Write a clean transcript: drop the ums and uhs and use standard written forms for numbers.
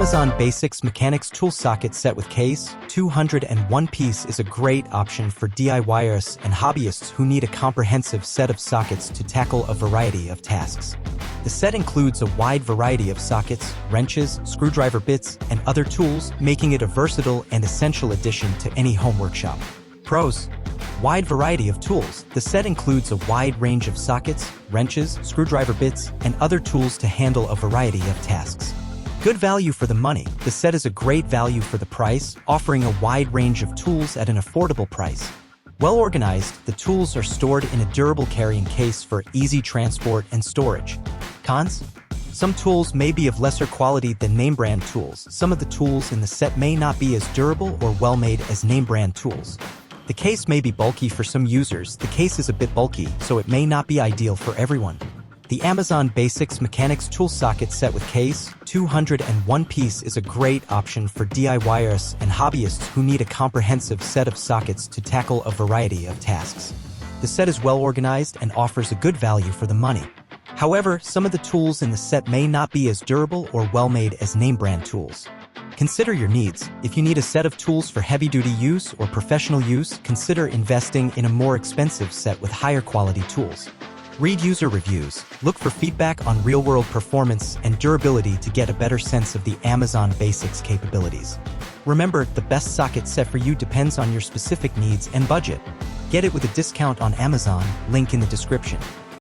Amazon Basics Mechanics Tool Socket Set with Case, 201 piece is a great option for DIYers and hobbyists who need a comprehensive set of sockets to tackle a variety of tasks. The set includes a wide variety of sockets, wrenches, screwdriver bits, and other tools, making it a versatile and essential addition to any home workshop. Pros: wide variety of tools. The set includes a wide range of sockets, wrenches, screwdriver bits, and other tools to handle a variety of tasks. Good value for the money. The set is a great value for the price, offering a wide range of tools at an affordable price. Well organized, the tools are stored in a durable carrying case for easy transport and storage. Cons: some tools may be of lesser quality than name brand tools. Some of the tools in the set may not be as durable or well made as name brand tools. The case may be bulky for some users. The case is a bit bulky, so it may not be ideal for everyone. The Amazon Basics Mechanics Tool Socket Set with Case, 201 piece is a great option for DIYers and hobbyists who need a comprehensive set of sockets to tackle a variety of tasks. The set is well organized and offers a good value for the money. However, some of the tools in the set may not be as durable or well made as name brand tools. Consider your needs. If you need a set of tools for heavy-duty use or professional use, consider investing in a more expensive set with higher quality tools. Read user reviews. Look for feedback on real-world performance and durability to get a better sense of the Amazon Basics capabilities. Remember, the best socket set for you depends on your specific needs and budget. Get it with a discount on Amazon, link in the description.